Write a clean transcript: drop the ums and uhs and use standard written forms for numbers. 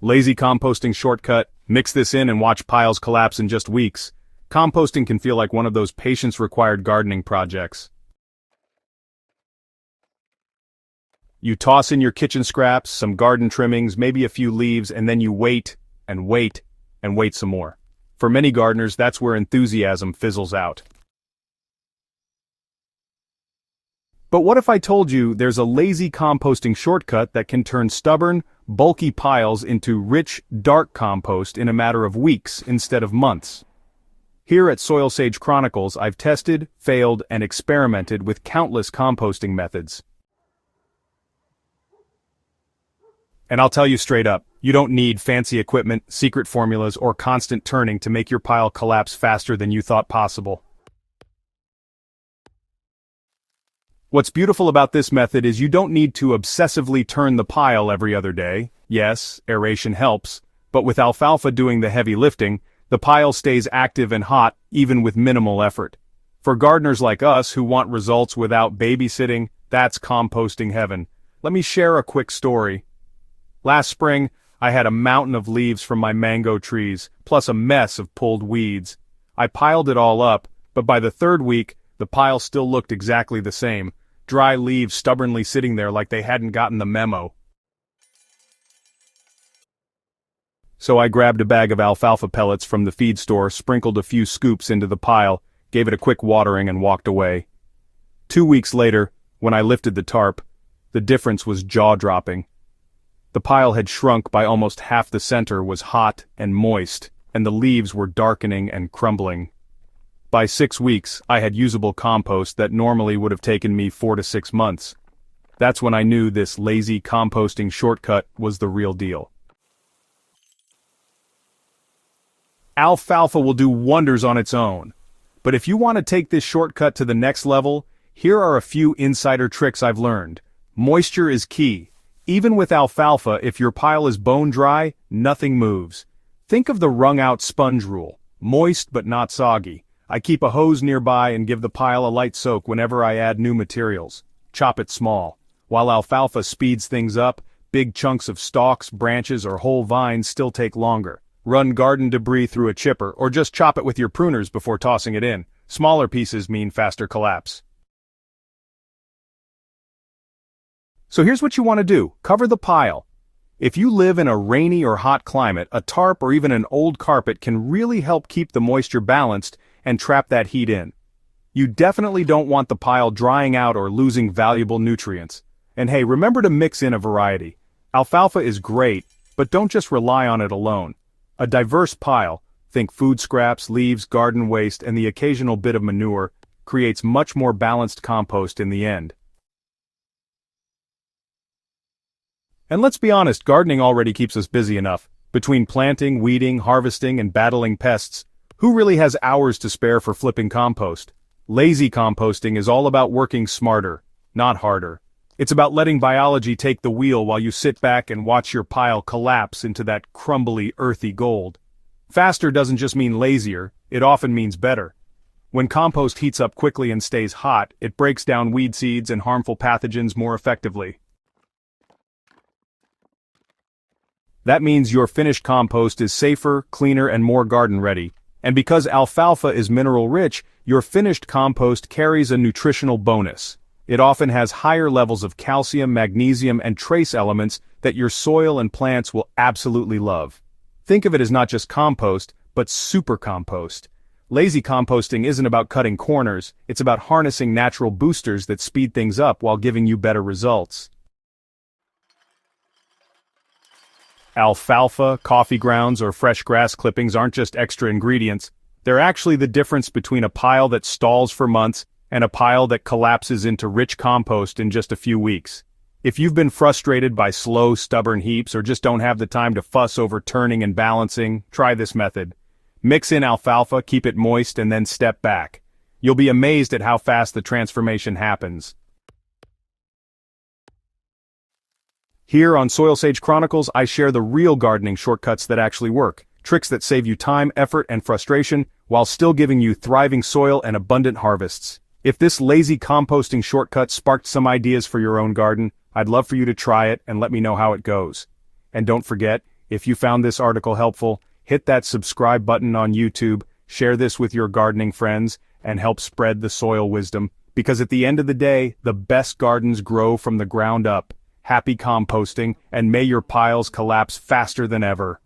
Lazy composting shortcut, mix this in and watch piles collapse in just weeks. Composting can feel like one of those patience-required gardening projects. You toss in your kitchen scraps, some garden trimmings, maybe a few leaves, and then you wait, and wait, and wait some more. For many gardeners, that's where enthusiasm fizzles out. But what if I told you there's a lazy composting shortcut that can turn stubborn, bulky piles into rich, dark compost in a matter of weeks instead of months? Here at SoilSage Chronicles, I've tested, failed, and experimented with countless composting methods. And I'll tell you straight up, you don't need fancy equipment, secret formulas, or constant turning to make your pile collapse faster than you thought possible. What's beautiful about this method is you don't need to obsessively turn the pile every other day. Yes, aeration helps, but with alfalfa doing the heavy lifting, the pile stays active and hot even with minimal effort. For gardeners like us who want results without babysitting, that's composting heaven. Let me share a quick story. Last spring, I had a mountain of leaves from my mango trees, plus a mess of pulled weeds. I piled it all up, but by the third week, the pile still looked exactly the same. Dry leaves stubbornly sitting there like they hadn't gotten the memo. So I grabbed a bag of alfalfa pellets from the feed store, sprinkled a few scoops into the pile, gave it a quick watering and walked away. 2 weeks later, when I lifted the tarp, the difference was jaw-dropping. The pile had shrunk by almost half. The center was hot and moist, and the leaves were darkening and crumbling. By 6 weeks, I had usable compost that normally would have taken me 4 to 6 months. That's when I knew this lazy composting shortcut was the real deal. Alfalfa will do wonders on its own. But if you want to take this shortcut to the next level, here are a few insider tricks I've learned. Moisture is key. Even with alfalfa, if your pile is bone dry, nothing moves. Think of the wrung-out sponge rule. Moist but not soggy. I keep a hose nearby and give the pile a light soak whenever I add new materials. Chop it small. While alfalfa speeds things up, big chunks of stalks, branches, or whole vines still take longer. Run garden debris through a chipper, or just chop it with your pruners before tossing it in. Smaller pieces mean faster collapse. So here's what you want to do. Cover the pile. If you live in a rainy or hot climate, a tarp or even an old carpet can really help keep the moisture balanced and trap that heat in. You definitely don't want the pile drying out or losing valuable nutrients. And hey, remember to mix in a variety. Alfalfa is great, but don't just rely on it alone. A diverse pile, think food scraps, leaves, garden waste, and the occasional bit of manure, creates much more balanced compost in the end. And let's be honest, gardening already keeps us busy enough. Between planting, weeding, harvesting, and battling pests, who really has hours to spare for flipping compost? Lazy composting is all about working smarter, not harder. It's about letting biology take the wheel while you sit back and watch your pile collapse into that crumbly, earthy gold. Faster doesn't just mean lazier, it often means better. When compost heats up quickly and stays hot, it breaks down weed seeds and harmful pathogens more effectively. That means your finished compost is safer, cleaner, and more garden-ready. And because alfalfa is mineral-rich, your finished compost carries a nutritional bonus. It often has higher levels of calcium, magnesium, and trace elements that your soil and plants will absolutely love. Think of it as not just compost, but super compost. Lazy composting isn't about cutting corners, it's about harnessing natural boosters that speed things up while giving you better results. Alfalfa, coffee grounds, or fresh grass clippings aren't just extra ingredients. They're actually the difference between a pile that stalls for months and a pile that collapses into rich compost in just a few weeks. If you've been frustrated by slow, stubborn heaps or just don't have the time to fuss over turning and balancing, try this method. Mix in alfalfa, keep it moist, and then step back. You'll be amazed at how fast the transformation happens. Here on SoilSage Chronicles, I share the real gardening shortcuts that actually work, tricks that save you time, effort, and frustration, while still giving you thriving soil and abundant harvests. If this lazy composting shortcut sparked some ideas for your own garden, I'd love for you to try it and let me know how it goes. And don't forget, If you found this article helpful, hit that subscribe button on YouTube, share this with your gardening friends, and help spread the soil wisdom. Because at the end of the day, the best gardens grow from the ground up. Happy composting, and may your piles collapse faster than ever.